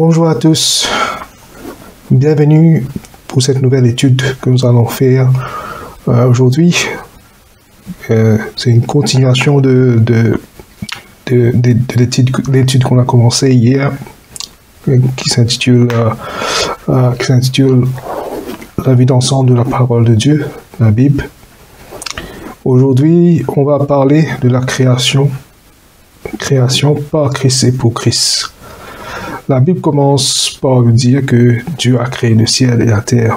Bonjour à tous, bienvenue pour cette nouvelle étude que nous allons faire aujourd'hui. C'est une continuation de l'étude qu'on a commencée hier, qui s'intitule La vie d'ensemble de la parole de Dieu, la Bible. Aujourd'hui, on va parler de la création par Christ et pour Christ. La Bible commence par nous dire que Dieu a créé le ciel et la terre.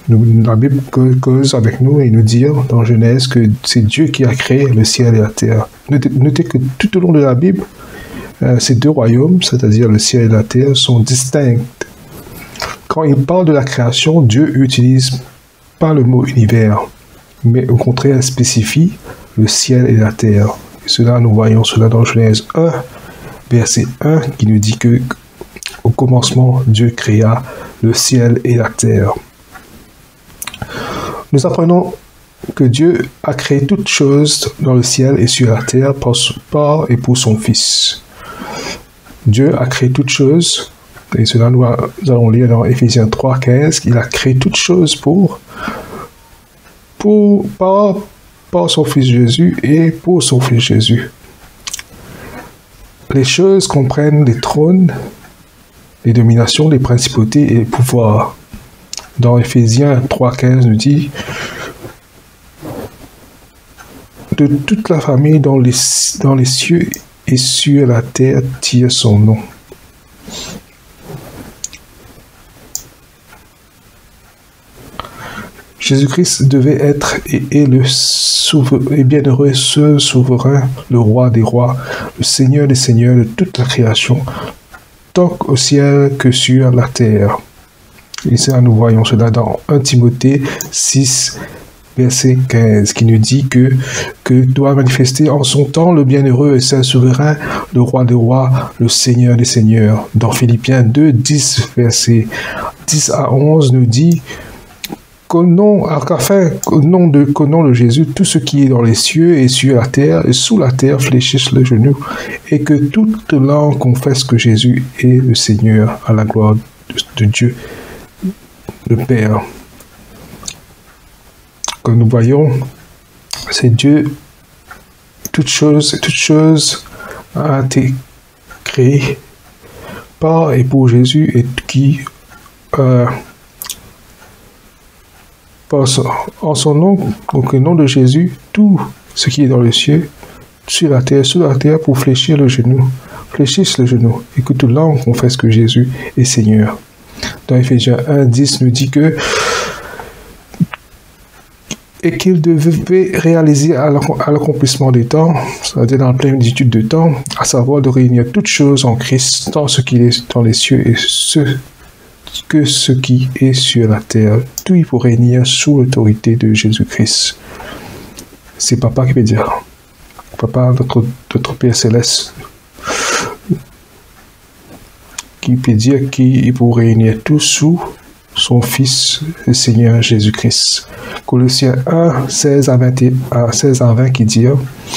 La Bible cause avec nous et nous dit dans Genèse que c'est Dieu qui a créé le ciel et la terre. Notez que tout au long de la Bible, ces deux royaumes, c'est-à-dire le ciel et la terre, sont distincts. Quand il parle de la création, Dieu utilise pas le mot univers, mais au contraire spécifie le ciel et la terre. Et cela, nous voyons cela dans Genèse 1, verset 1, qui nous dit que au commencement, Dieu créa le ciel et la terre. Nous apprenons que Dieu a créé toutes choses dans le ciel et sur la terre par et pour son Fils. Dieu a créé toutes choses, et cela nous allons lire dans Éphésiens 3, 15, qu'il a créé toutes choses par son Fils Jésus et pour son Fils Jésus. Les choses comprennent les trônes, les dominations, les principautés et les pouvoirs. Dans Éphésiens 3,15 nous dit de toute la famille dans les cieux et sur la terre tire son nom. Jésus-Christ devait être et est le bienheureux seul souverain, le roi des rois, le Seigneur des seigneurs de toute la création, tant au ciel que sur la terre. Et ça, nous voyons cela dans 1 Timothée 6, verset 15, qui nous dit que doit manifester en son temps le bienheureux et saint souverain, le roi des rois, le Seigneur des seigneurs. Dans Philippiens 2, 10, verset 10 à 11, nous dit qu'au nom de Jésus, tout ce qui est dans les cieux et sur la terre et sous la terre fléchisse le genou, et que toute langue confesse que Jésus est le Seigneur, à la gloire de Dieu, le Père. Comme nous voyons, c'est Dieu, toute chose a été créée par et pour Jésus, et qui en son nom, donc le nom de Jésus, tout ce qui est dans les cieux, sur la terre, sous la terre, pour fléchisse le genou, et que toute langue confesse que Jésus est Seigneur. Dans Éphésiens 1, 10 nous dit et qu'il devait réaliser à l'accomplissement des temps, c'est-à-dire dans la plénitude de temps, à savoir de réunir toutes choses en Christ, tant ce qui est dans les cieux et ce qui est sur la terre, tout il faut réunir sous l'autorité de Jésus-Christ. C'est Papa qui veut dire. Papa, notre Père Céleste, qui peut dire qu'il faut réunir tout sous son Fils, le Seigneur Jésus-Christ. Colossiens 1, 16 à 20 qui dit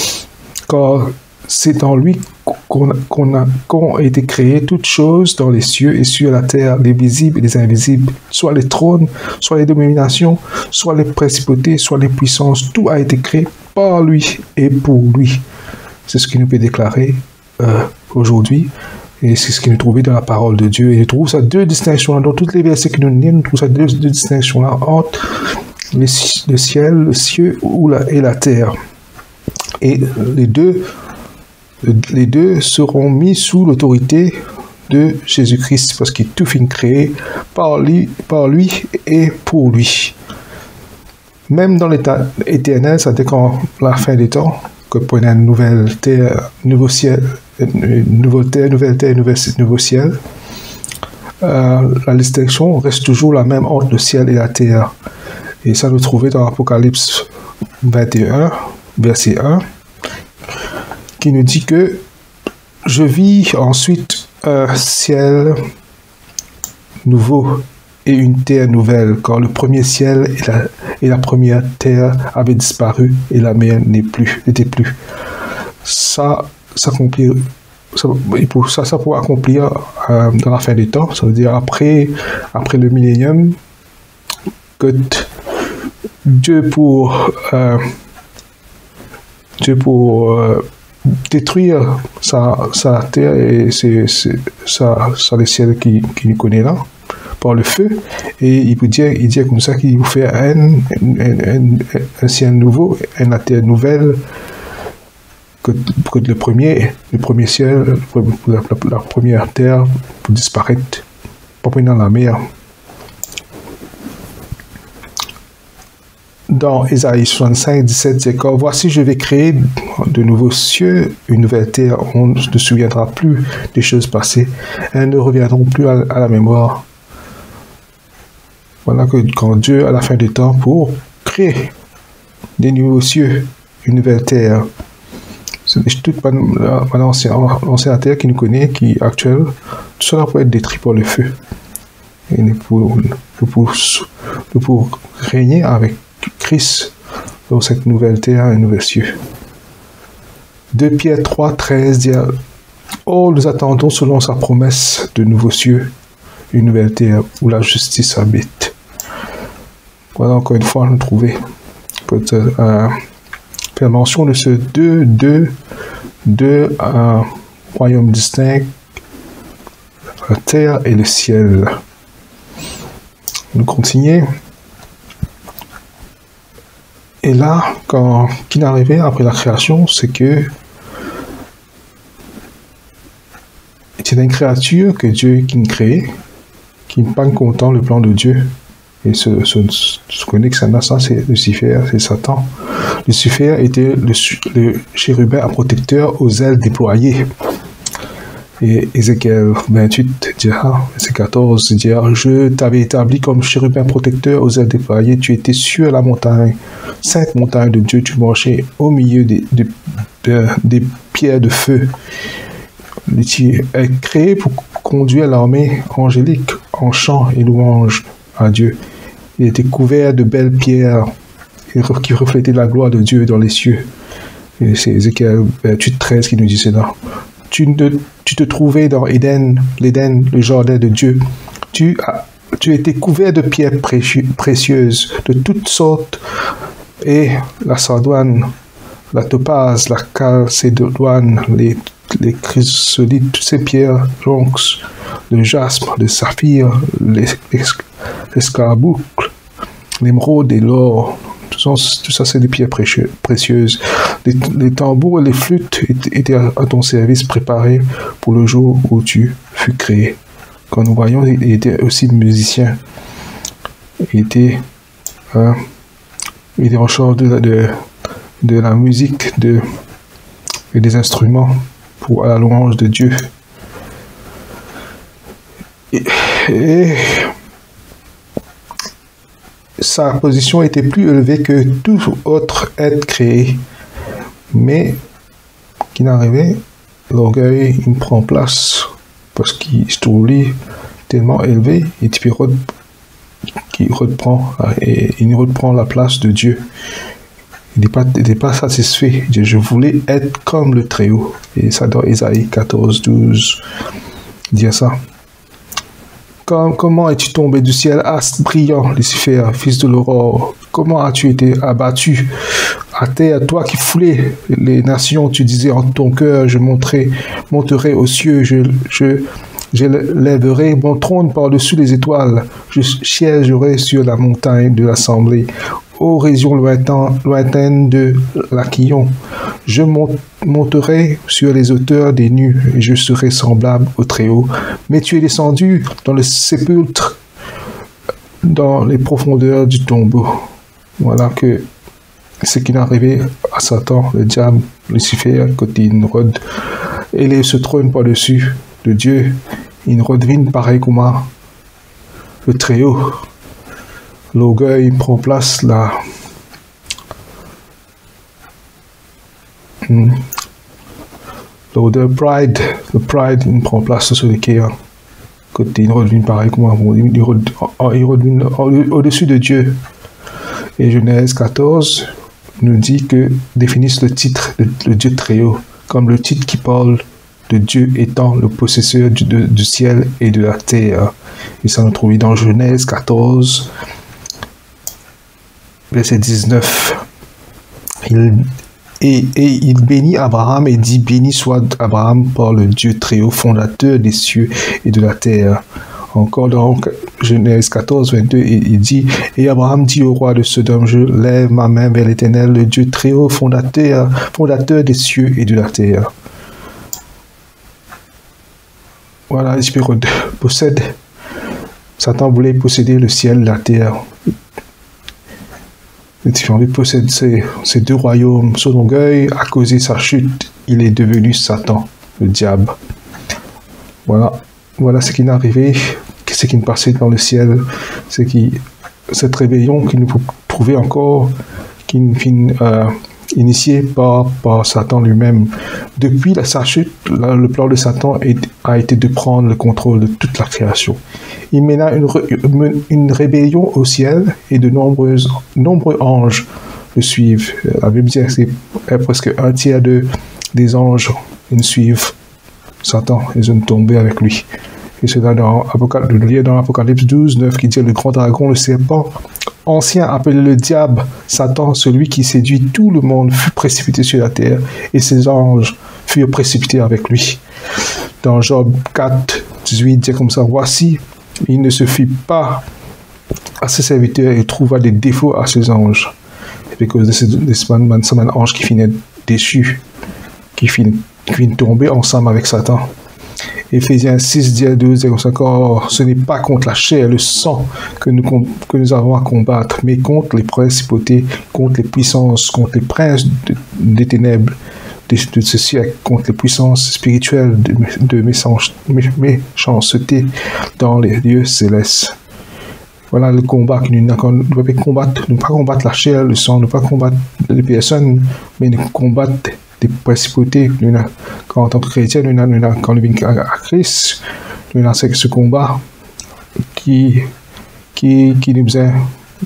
« Car c'est en lui qu'ont été créées toutes choses dans les cieux et sur la terre, les visibles et les invisibles, soit les trônes, soit les dominations, soit les principautés, soit les puissances. Tout a été créé par lui et pour lui. » C'est ce qu'il nous peut déclarer aujourd'hui. Et c'est ce qu'il nous trouve dans la parole de Dieu. Et il trouve ça deux distinctions. Dans tous les versets que nous lisons, nous trouvons ça deux distinctions-là entre le ciel, le cieux et la terre. Et les deux seront mis sous l'autorité de Jésus-Christ, parce qu'il est tout fin créé par lui et pour lui. Même dans l'état éternel, ça dépend la fin des temps, que pour une nouvelle terre, nouveau ciel, nouvelle terre, nouveau ciel, la distinction reste toujours la même entre le ciel et la terre. Et ça nous trouvait dans Apocalypse 21, verset 1, qui nous dit que je vis ensuite un ciel nouveau et une terre nouvelle, car le premier ciel et la première terre avaient disparu et la mer n'était plus. Ça s'accomplit ça pour accomplir dans la fin des temps, ça veut dire après le millénium, que Dieu pour détruire sa terre et les ciels qu'il nous connaît là, par le feu, et il dit comme ça qu'il vous fait un ciel nouveau, une terre nouvelle, que le premier ciel, la première terre pour disparaître, pas dans la mer. Dans Ésaïe 65, 17, c'est que voici, je vais créer de nouveaux cieux, une nouvelle terre. On ne se souviendra plus des choses passées. Elles ne reviendront plus à la mémoire. Voilà que quand Dieu, à la fin du temps, pour créer des nouveaux cieux, une nouvelle terre, c'est toute l'ancienne terre qui nous connaît, qui est actuelle, tout cela peut être détruit par le feu. Et pour régner avec Christ dans cette nouvelle terre et nouvel cieux. 2 Pierre 3, 13 dit « Oh, nous attendons selon sa promesse de nouveaux cieux, une nouvelle terre où la justice habite. » Voilà encore une fois, nous trouver faire mention de ce deux royaumes distincts, la terre et le ciel. Nous continuons. Et là, qu'il est arrivé après la création, c'est que c'est une créature que Dieu qui nous crée, qui n'est pas content le plan de Dieu. Et ce connaît que ça, c'est Lucifer, c'est Satan. Lucifer était le chérubin à protecteur aux ailes déployées. Et Ézéchiel 28 dira, verset 14 dira, je t'avais établi comme chérubin protecteur aux ailes déployées, tu étais sur la montagne, sainte montagne de Dieu, tu marchais au milieu des pierres de feu. Tu es créé pour conduire l'armée angélique en chant et louange à Dieu. Il était couvert de belles pierres qui reflétaient la gloire de Dieu dans les cieux. Et c'est Ézéchiel 28, 13 qui nous dit cela. Tu te trouvais dans l'Éden, le jardin de Dieu. Tu étais couvert de pierres précieuses, de toutes sortes, et la sardoine, la topaze, la calcédoine, les chrysolites, toutes ces pierres jonques, le jaspe, le saphir, l'escarboucle, l'émeraude et l'or. Tout ça, c'est des pierres précieuses. Les tambours et les flûtes étaient à ton service, préparés pour le jour où tu fus créé. Quand nous voyons, il était aussi musicien. Il était en charge de la musique et des instruments pour la louange de Dieu. Et sa position était plus élevée que tout autre être créé. Mais qu'il arrivait, l'orgueil il prend place parce qu'il se trouve tellement élevé et puis il reprend la place de Dieu. Il n'était pas satisfait. Il dit, je voulais être comme le Très-Haut. Et ça dans Ésaïe 14, 12 dit ça. Comment es-tu tombé du ciel, astre brillant, Lucifer, fils de l'aurore? Comment as-tu été abattu à terre, toi qui foulais les nations? Tu disais en ton cœur, je monterai aux cieux, je lèverai mon trône par-dessus les étoiles, je siégerai sur la montagne de l'assemblée. Ô région lointaine de l'Aquillon, je monterai sur les hauteurs des nues, et je serai semblable au Très-Haut. Mais tu es descendu dans le sépulcre, dans les profondeurs du tombeau. Voilà que ce qui est arrivé à Satan, le diable, Lucifer, côté Nimrod. Il se trône par-dessus de Dieu. Nimrod vient pareil comme le Très-Haut. L'orgueil prend place là. Le pride prend place sur le cœur. Côté il revient pareil comme il revient au-dessus de Dieu. Et Genèse 14 nous dit que définissent le titre de Dieu Très-Haut comme le titre qui parle de Dieu étant le possesseur du ciel et de la terre. Et ça nous trouve dans Genèse 14, verset 19. Et il bénit Abraham et dit, béni soit Abraham par le Dieu très haut, fondateur des cieux et de la terre. Encore dans Genèse 14, 22, il dit, et Abraham dit au roi de Sodome, je lève ma main vers l'Éternel, le Dieu très haut, fondateur des cieux et de la terre. Voilà, il possède. Satan voulait posséder le ciel, la terre. Il a envie de posséder ces deux royaumes. Son orgueil a causé sa chute. Il est devenu Satan, le diable. Voilà ce qui est arrivé, ce qui est passé dans le ciel. C'est cette rébellion qui nous trouvait encore, qui initiée par Satan lui-même. Depuis sa chute, le plan de Satan a été de prendre le contrôle de toute la création. Il mena une rébellion au ciel et de nombreux anges le suivent. La Bible dit que presque un tiers des anges suivent Satan et sont tombés avec lui. Et c'est dans Apocalypse 12, 9 qui dit le grand dragon, le serpent ancien appelé le diable, Satan, celui qui séduit tout le monde, fut précipité sur la terre et ses anges furent précipités avec lui. Dans Job 4, 18, dit comme ça, voici, il ne se fit pas à ses serviteurs et trouva des défauts à ses anges. Et cause de ces anges qui finissent déchus, qui finissent tomber ensemble avec Satan. Éphésiens 6, 12, dit comme ça, car ce n'est pas contre la chair et le sang que nous avons à combattre, mais contre les principautés, contre les puissances, contre les princes des ténèbres de ce siècle, contre les puissances spirituelles de méchanceté dans les lieux célestes. Voilà le combat que nous devons combattre. Nous ne pas combattre la chair, le sang, ne pas combattre les personnes, mais nous combattre des principautés. Quand en tant que chrétien, quand nous venons à Christ, nous avons ce combat qui nous est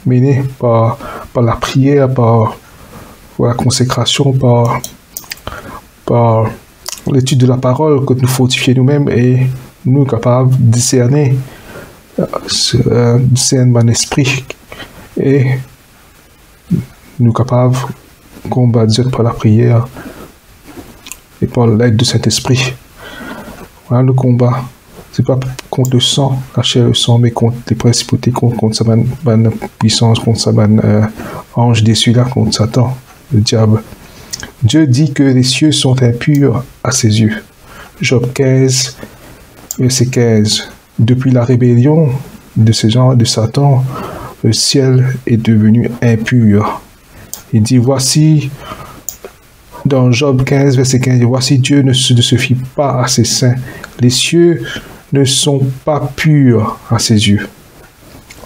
mené par la prière, par la consécration, par l'étude de la parole, que nous fortifions nous-mêmes et nous capables de discerner mon esprit et nous capables de combattre par la prière et par l'aide de cet esprit. Voilà le combat. C'est pas contre le sang, la chair et le sang, mais contre les principautés, contre sa puissance, contre sa ange déçu là, contre Satan, le diable. Dieu dit que les cieux sont impurs à ses yeux. Job 15, verset 15. Depuis la rébellion de ces gens, de Satan, le ciel est devenu impur. Il dit, voici, dans Job 15, verset 15, voici Dieu ne se fie pas à ses saints. Les cieux ne sont pas purs à ses yeux.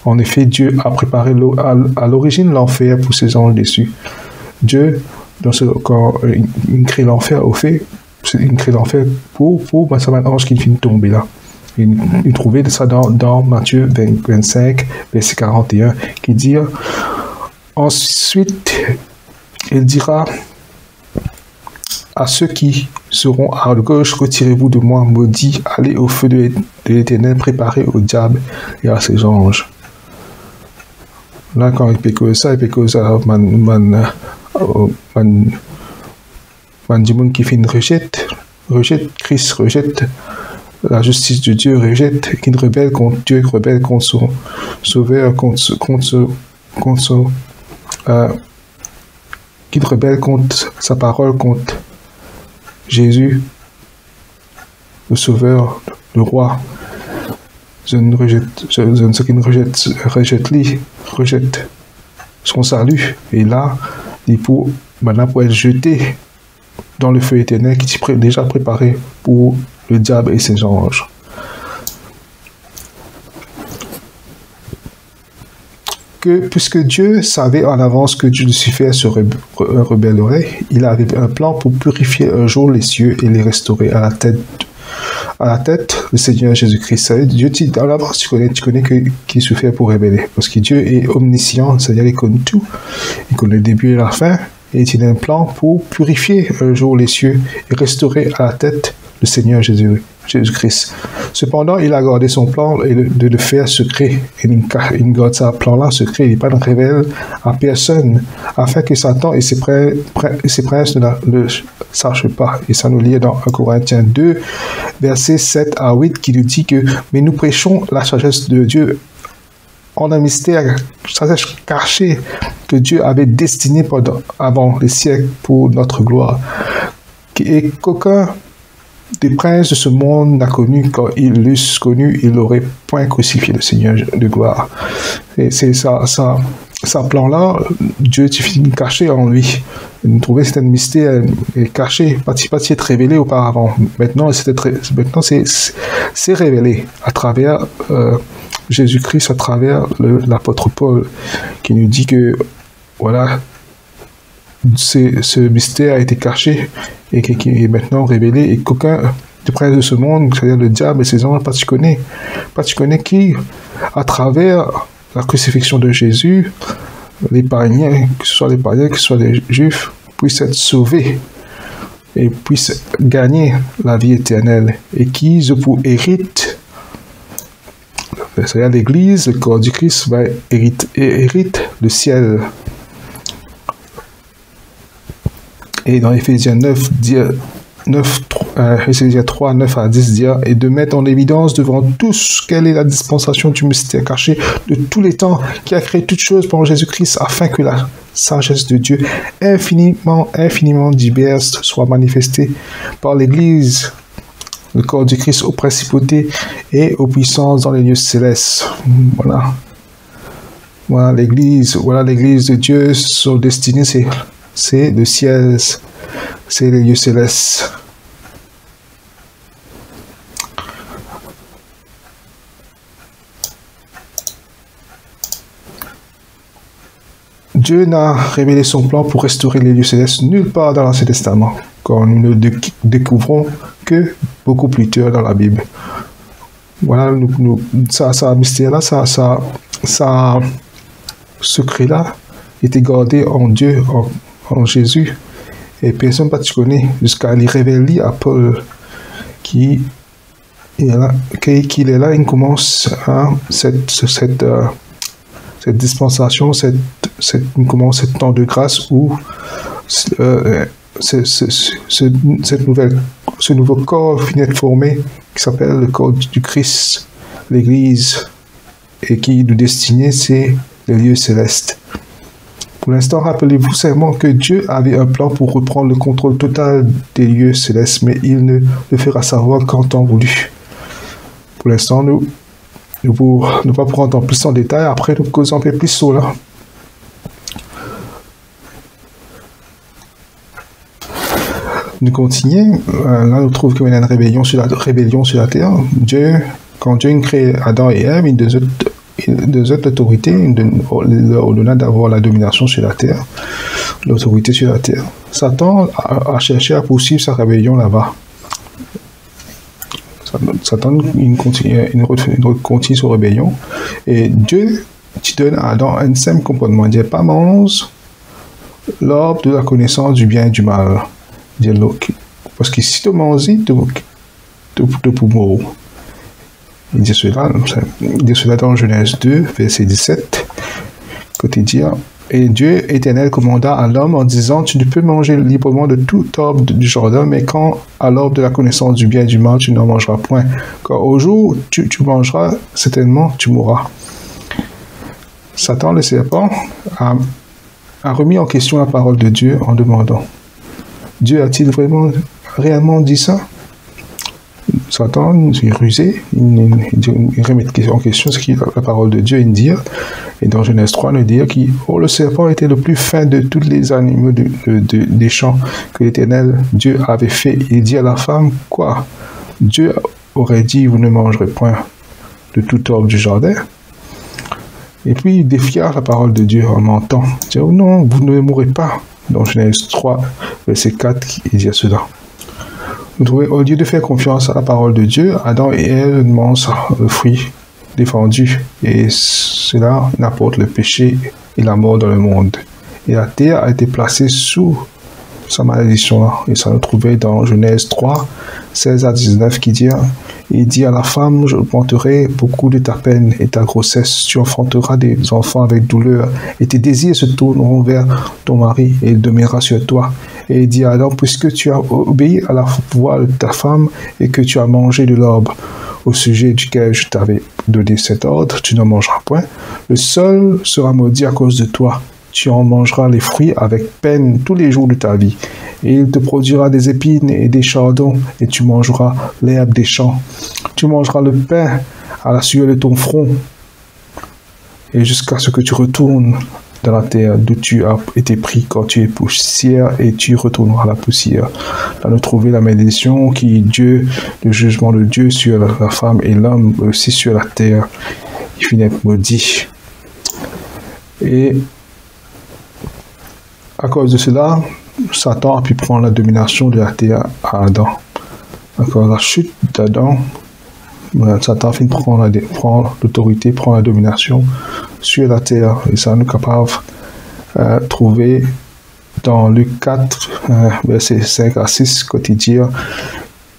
En effet, Dieu a préparé à l'origine l'enfer pour ses anges déçus. Dieu, quand il crée l'enfer, il crée l'enfer pour ça va un ange qui finit tomber là. Il trouvait ça dans Matthieu 25, verset 41, qui dit, ensuite, il dira à ceux qui seront à gauche, retirez-vous de moi, maudits, allez au feu de l'Éternel, préparé au diable et à ses anges. Là, quand il peut que ça, du monde qui fait une rejette Christ, rejette la justice de Dieu, rejette, qui rebelle contre Dieu, rebelle contre son sauveur, qui rebelle contre sa parole, contre Jésus, le sauveur, le roi. Ceux qui rejette son salut. Et là, maintenant pour être jeté dans le feu éternel qui est déjà préparé pour le diable et ses anges. Puisque Dieu savait en avance que Lucifer se rebellerait, il avait un plan pour purifier un jour les cieux et les restaurer à la tête le Seigneur Jésus-Christ. Dieu dit en avance, tu connais qui se fait pour rebeller. Parce que Dieu est omniscient, c'est-à-dire il connaît tout. Il connaît le début et la fin. Et il a un plan pour purifier un jour les cieux et restaurer à la tête le Seigneur Jésus-Christ. Cependant, il a gardé son plan de le faire secret. Il garde ce plan-là secret. Il n'est pas révèle à personne, afin que Satan et ses princes ne le sachent pas. Et ça nous lit dans 1 Corinthiens 2, versets 7 à 8, qui nous dit que « Mais nous prêchons la sagesse de Dieu en un mystère, sagesse cachée que Dieu avait destiné avant les siècles pour notre gloire, et qu'aucun des princes de ce monde n'a connu. Quand ils l'eussent connu, il n'aurait point crucifié le Seigneur de gloire. » Et c'est ça plan-là, Dieu est caché en lui. Nous trouvons que c'est un mystère caché, pas être révélé auparavant. Maintenant, c'est révélé à travers Jésus-Christ, à travers l'apôtre Paul, qui nous dit que, voilà, ce mystère a été caché et qui est maintenant révélé, et qu'aucun des princes de ce monde, c'est-à-dire le diable et ses anges, pas tu connais qui, à travers la crucifixion de Jésus, les païens, que ce soit les païens, que ce soit les juifs, puissent être sauvés et puissent gagner la vie éternelle, et qui, pour hérite, c'est-à-dire l'Église, le corps du Christ, hérite le ciel. Et dans Éphésiens 3, 9 à 10, dire, et de mettre en évidence devant tous quelle est la dispensation du mystère caché de tous les temps, qui a créé toutes choses par Jésus-Christ, afin que la sagesse de Dieu infiniment diverse soit manifestée par l'Église, le corps du Christ, aux principautés et aux puissances dans les lieux célestes. Voilà l'Église de Dieu, son destinée, c'est le ciel, c'est les lieux célestes. Dieu n'a révélé son plan pour restaurer les lieux célestes nulle part dans l'Ancien Testament, quand nous ne le découvrons que beaucoup plus tard dans la Bible. Voilà, ça mystère-là, ça secret-là était gardé en Dieu, en Jésus, et personne ne connaît jusqu'à les révéler à Paul qu'il est là, il commence cette dispensation, ce temps de grâce où ce nouveau corps finit de former, qui s'appelle le corps du Christ, l'Église, et qui nous destiné, c'est les lieux célestes. Pour l'instant, rappelez-vous seulement que Dieu avait un plan pour reprendre le contrôle total des lieux célestes, mais il ne le fera savoir qu'en temps voulu. Pour l'instant, nous ne pas pour rentrer plus en détail, après nous causons un peu plus sur là. Nous continuons. Là, nous trouvons qu'il y a une rébellion sur la terre. Quand Dieu crée Adam et Ève, il donne l'autorité, il leur ordonna d'avoir la domination sur la terre, l'autorité sur la terre. Satan a cherché à poursuivre sa rébellion là-bas. Satan continue sa rébellion, et Dieu donne à Adam un simple comportement. Il dit pas mange l'arbre de la connaissance du bien et du mal. Parce que si tu manges, tu peux mourir. Il dit cela dans Genèse 2, verset 17, côté dire, et Dieu éternel commanda à l'homme en disant, tu ne peux manger librement de tout arbre du jardin, mais quand à l'arbre de la connaissance du bien et du mal, tu n'en mangeras point. Car au jour où tu mangeras, certainement tu mourras. Satan, le serpent, a remis en question la parole de Dieu en demandant, Dieu a-t-il réellement dit ça? Satan, il est rusé, il remet en question ce qui est la parole de Dieu, il dit, et dans Genèse 3, il dit que le serpent était le plus fin de tous les animaux des champs que l'Éternel Dieu avait fait. Il dit à la femme, quoi? Dieu aurait dit, vous ne mangerez point de tout arbre du jardin. Et puis il défia la parole de Dieu en mentant. Il dit, oh non, vous ne mourrez pas. Dans Genèse 3, verset 4, il dit cela. Vous trouvez, au lieu de faire confiance à la parole de Dieu, Adam et Ève mangent le fruit défendu, et cela n'apporte le péché et la mort dans le monde. Et la terre a été placée sous sa malédiction. Et ça nous trouvait dans Genèse 3, 16 à 19 qui dit, il dit à la femme, je augmenterai beaucoup de ta peine et ta grossesse, tu enfanteras des enfants avec douleur, et tes désirs se tourneront vers ton mari, et il demeurera sur toi. Et il dit à Adam, puisque tu as obéi à la voix de ta femme, et que tu as mangé de l'arbre au sujet duquel je t'avais donné cet ordre, tu n'en mangeras point, le sol sera maudit à cause de toi. Tu en mangeras les fruits avec peine tous les jours de ta vie. Et il te produira des épines et des chardons, et tu mangeras l'herbe des champs. Tu mangeras le pain à la sueur de ton front, et jusqu'à ce que tu retournes dans la terre d'où tu as été pris quand tu es poussière, et tu retourneras à la poussière. Là, nous trouvons la malédiction qui est Dieu, le jugement de Dieu sur la femme et l'homme, aussi sur la terre. Il finit maudit. Et à cause de cela, Satan a pu prendre la domination de la terre à Adam. D'accord, la chute d'Adam, Satan a fini de prendre l'autorité, prendre la domination sur la terre. Et ça nous est capable de trouver dans Luc 4, versets 5 à 6, quand il dit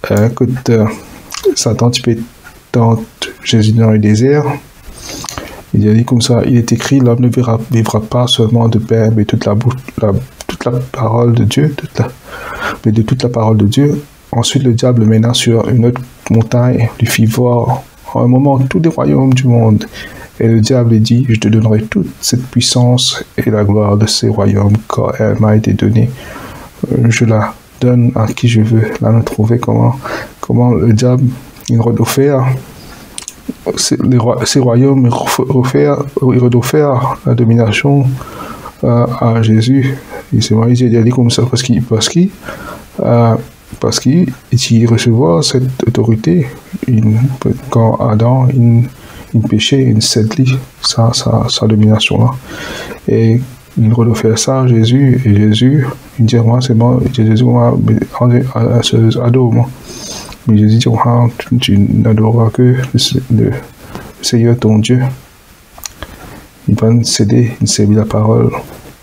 que Satan tente Jésus dans le désert. Il a dit comme ça, il est écrit, l'homme ne vivra pas seulement de pain, mais toute la parole de Dieu, mais de toute la parole de Dieu. Ensuite, le diable le mena sur une autre montagne, lui fit voir en un moment tous les royaumes du monde. Et le diable dit, je te donnerai toute cette puissance et la gloire de ces royaumes, car elle m'a été donnée. Je la donne à qui je veux. Là, nous trouvons comment le diable, il redoffert ces royaumes, il redoffert la domination à Jésus. Et c'est moi, il a dit comme ça parce qu'il recevait cette autorité. Quand Adam il péchait, il cède sa domination-là. Et il redoffert ça à Jésus. Et Jésus, il dit, moi, c'est bon, Jésus m'a ado, moi. Mais Jésus dit, tu n'adoreras que le Seigneur ton Dieu. Il va céder, il servir la parole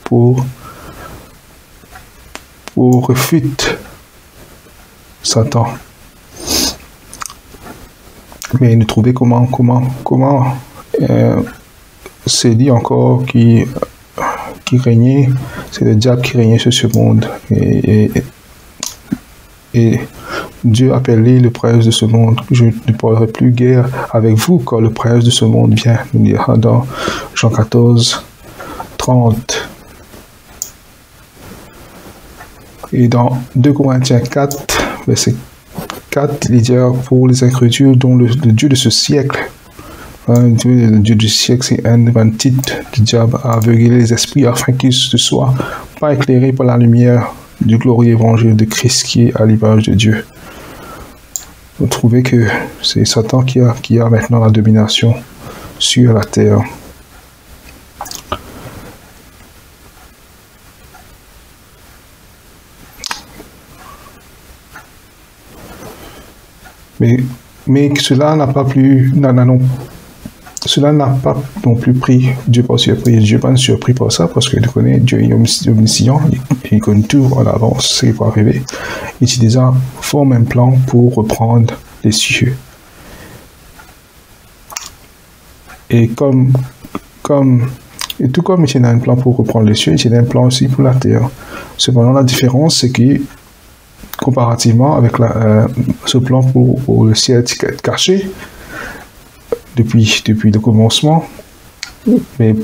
pour réfuter Satan. Mais il nous trouvait comment c'est dit encore qui régnait, c'est le diable qui régnait sur ce monde. Et Dieu appelait le prince de ce monde. Je ne parlerai plus guère avec vous quand le prince de ce monde vient. Nous lira dans Jean 14, 30. Et dans 2 Corinthiens 4, verset 4, il dit pour les incrédules dont le Dieu de ce siècle, le Dieu du siècle, c'est un titre du diable à aveugler les esprits afin qu'ils ne soient pas éclairés par la lumière du glorieux évangile de Christ qui est à l'image de Dieu. Vous trouvez que c'est Satan qui a maintenant la domination sur la terre. Mais cela n'a pas non plus pris Dieu par surprise. Dieu n'est pas surpris par ça parce qu'il connaît, Dieu est omniscient, il connaît tout en avance, ce qui va arriver. Il déjà forme un plan pour reprendre les cieux. Et tout comme il a un plan pour reprendre les cieux, il a un plan aussi pour la terre. Cependant, la différence, c'est que comparativement avec ce plan pour le ciel caché, depuis le commencement, mais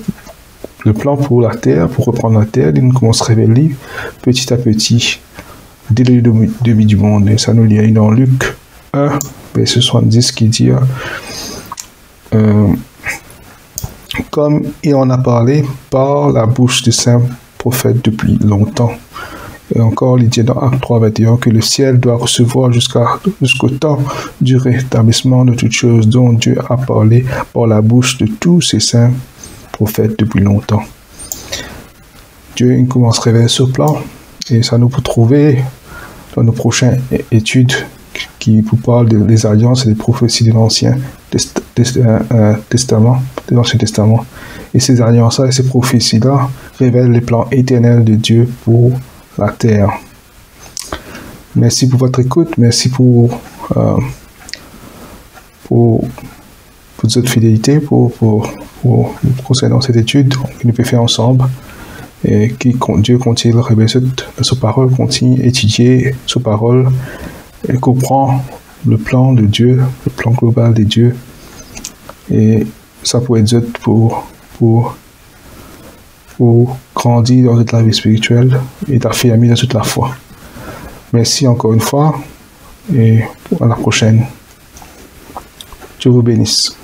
le plan pour la terre, pour reprendre la terre, il commence à se révéler petit à petit dès le début du monde. Et ça nous lit dans Luc 1, verset 70 qui dit comme il en a parlé par la bouche des saints prophètes depuis longtemps. Et encore, il dit dans Acte 3, 21 que le ciel doit recevoir jusqu'au temps du rétablissement de toutes choses dont Dieu a parlé par la bouche de tous ses saints prophètes depuis longtemps. Dieu commence à révéler ce plan et ça nous peut trouver dans nos prochaines études qui vous parlent des alliances et des prophéties de l'Ancien Testament, de l'Ancien Testament. Et ces alliances-là et ces prophéties-là révèlent les plans éternels de Dieu pour la terre. Merci pour votre écoute. Merci pour votre fidélité concernant cette étude que nous pouvons faire ensemble. Et Dieu continue de révéler sa parole, continue d'étudier sa parole et comprend le plan de Dieu, le plan global de Dieu. Et ça pourrait être pour grandir dans toute la vie spirituelle et d'affermir dans toute la foi. Merci encore une fois et à la prochaine. Dieu vous bénisse.